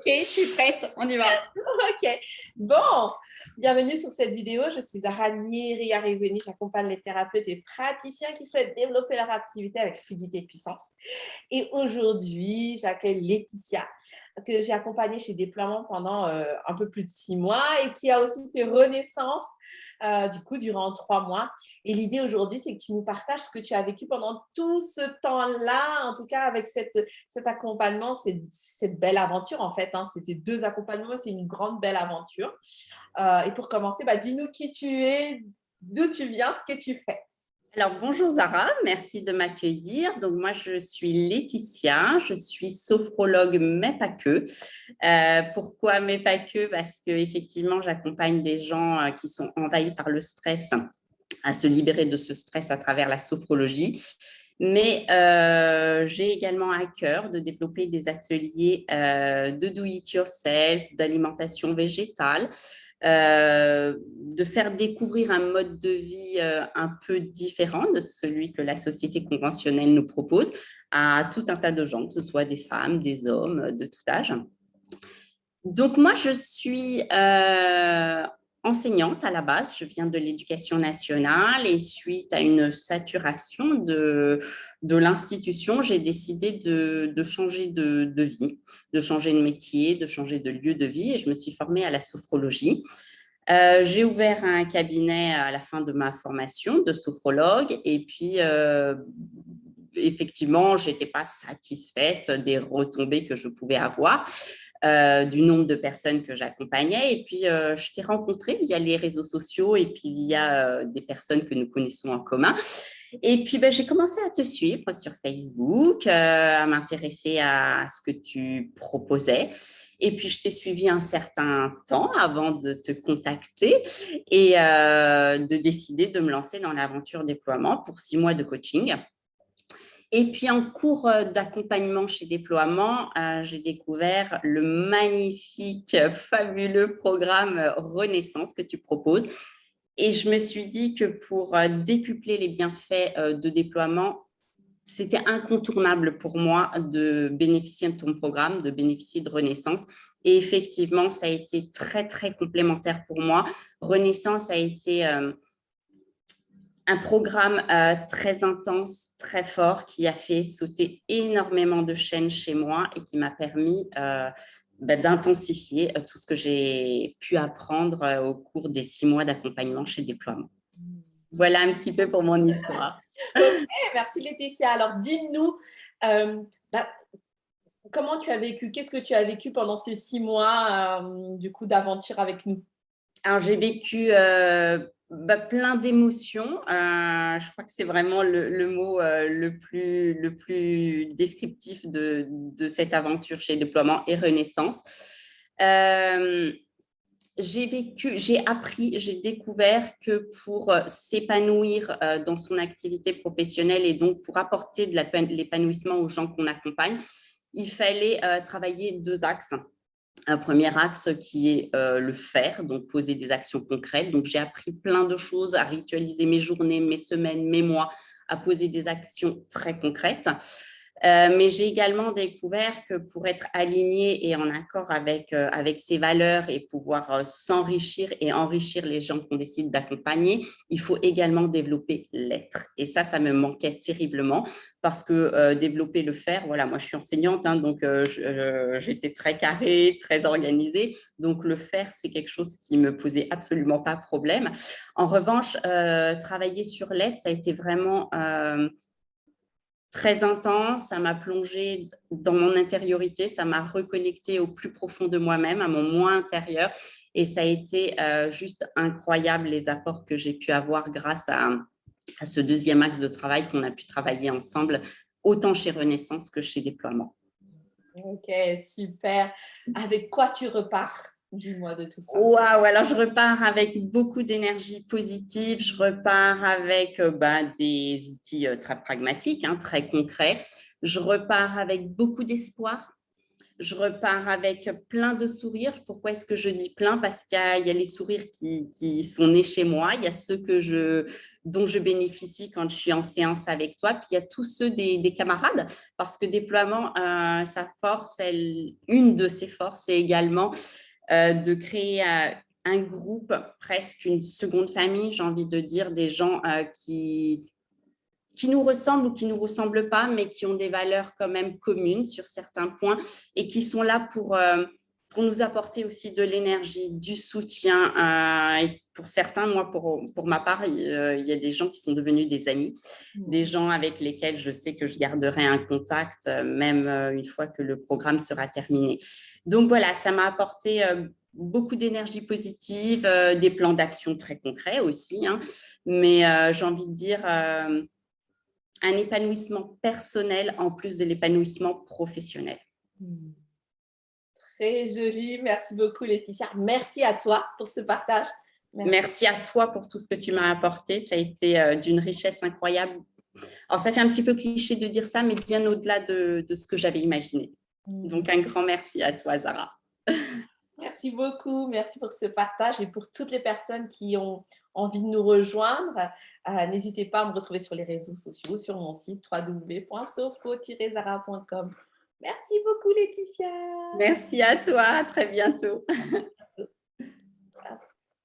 je suis prête, on y va. Ok. Bon, bienvenue sur cette vidéo. Je suis Zahra Niri-Arriveni. J'accompagne les thérapeutes et praticiens qui souhaitent développer leur activité avec fluidité et puissance. Et aujourd'hui, j'accueille Laetitia, que j'ai accompagnée chez Déploiement pendant un peu plus de 6 mois et qui a aussi fait renaissance du coup durant 3 mois. Et l'idée aujourd'hui, c'est que tu nous partages ce que tu as vécu pendant tout ce temps-là, en tout cas avec cet accompagnement, cette belle aventure en fait. Hein. C'était 2 accompagnements, c'est une grande belle aventure. Et pour commencer, dis-nous qui tu es, d'où tu viens, ce que tu fais. Alors, bonjour Zara, merci de m'accueillir. Donc, moi, je suis Laetitia, je suis sophrologue, mais pas que. Pourquoi mais pas que? Parce qu'effectivement, j'accompagne des gens qui sont envahis par le stress à se libérer de ce stress à travers la sophrologie. Mais j'ai également à cœur de développer des ateliers de do-it-yourself, d'alimentation végétale, de faire découvrir un mode de vie un peu différent de celui que la société conventionnelle nous propose à tout un tas de gens, que ce soit des femmes, des hommes, de tout âge. Donc, moi, je suis enseignante à la base. Je viens de l'éducation nationale et suite à une saturation de l'institution, j'ai décidé de changer de vie, de changer de métier, de changer de lieu de vie et je me suis formée à la sophrologie. J'ai ouvert un cabinet à la fin de ma formation de sophrologue et puis effectivement, je n'étais pas satisfaite des retombées que je pouvais avoir. Du nombre de personnes que j'accompagnais. Et puis, je t'ai rencontré via les réseaux sociaux et puis via des personnes que nous connaissons en commun. Et puis, j'ai commencé à te suivre sur Facebook, à m'intéresser à ce que tu proposais. Et puis, je t'ai suivi un certain temps avant de te contacter et de décider de me lancer dans l'aventure déploiement pour 6 mois de coaching. Et puis, en cours d'accompagnement chez Déploiement, j'ai découvert le magnifique, fabuleux programme Renaissance que tu proposes. Et je me suis dit que pour décupler les bienfaits de déploiement, c'était incontournable pour moi de bénéficier de ton programme, de bénéficier de Renaissance. Et effectivement, ça a été très, très complémentaire pour moi. Renaissance a été un programme très intense, très fort, qui a fait sauter énormément de chaînes chez moi et qui m'a permis d'intensifier tout ce que j'ai pu apprendre au cours des 6 mois d'accompagnement chez Déploiement. Voilà un petit peu pour mon histoire. Ok, merci Laetitia. Alors, dis-nous, euh, bah, comment tu as vécu, qu'est-ce que tu as vécu pendant ces 6 mois du coup d'aventure avec nous? Alors, j'ai vécu plein d'émotions. Je crois que c'est vraiment le mot le plus descriptif de cette aventure chez Déploiement et Renaissance. J'ai appris, j'ai découvert que pour s'épanouir dans son activité professionnelle et donc pour apporter de l'épanouissement aux gens qu'on accompagne, il fallait travailler 2 axes. Un premier axe qui est le faire, donc poser des actions concrètes. Donc, j'ai appris plein de choses à ritualiser mes journées, mes semaines, mes mois, à poser des actions très concrètes. Mais j'ai également découvert que pour être aligné et en accord avec ses valeurs et pouvoir s'enrichir et enrichir les gens qu'on décide d'accompagner, il faut également développer l'être. Et ça me manquait terriblement parce que développer le faire, voilà, moi je suis enseignante, hein, donc j'étais très carrée, très organisée. Donc le faire, c'est quelque chose qui me posait absolument pas problème. En revanche, travailler sur l'être, ça a été vraiment très intense, ça m'a plongé dans mon intériorité, ça m'a reconnecté au plus profond de moi-même, à mon moi intérieur. Et ça a été juste incroyable les apports que j'ai pu avoir grâce à ce deuxième axe de travail qu'on a pu travailler ensemble, autant chez Renaissance que chez Déploiement. Ok, super. Avec quoi tu repars? Dis-moi de tout ça. Waouh, alors je repars avec beaucoup d'énergie positive, je repars avec des outils très pragmatiques, hein, très concrets, je repars avec beaucoup d'espoir, Je repars avec plein de sourires. Pourquoi est-ce que je dis plein? Parce qu'il y a les sourires qui sont nés chez moi. Il y a ceux dont je bénéficie quand je suis en séance avec toi. Puis il y a tous ceux des camarades. Parce que déploiement, sa force, une de ses forces, c'est également de créer un groupe, presque une seconde famille, j'ai envie de dire, des gens qui nous ressemblent ou qui ne nous ressemblent pas, mais qui ont des valeurs quand même communes sur certains points et qui sont là pour nous apporter aussi de l'énergie, du soutien. Et pour certains, moi, pour ma part, il y a des gens qui sont devenus des amis, des gens avec lesquels je sais que je garderai un contact, même une fois que le programme sera terminé. Donc voilà, ça m'a apporté beaucoup d'énergie positive, des plans d'action très concrets aussi, hein, mais j'ai envie de dire un épanouissement personnel en plus de l'épanouissement professionnel. Très joli. Merci beaucoup, Laetitia. Merci à toi pour ce partage. Merci à toi pour tout ce que tu m'as apporté. Ça a été d'une richesse incroyable. Alors, ça fait un petit peu cliché de dire ça, mais bien au-delà de ce que j'avais imaginé. Donc, un grand merci à toi, Zara. Merci beaucoup. Merci pour ce partage et pour toutes les personnes qui ont envie de nous rejoindre. N'hésitez pas à me retrouver sur les réseaux sociaux, sur mon site www.sofo-zara.com. Merci beaucoup, Laetitia. Merci à toi. À très bientôt.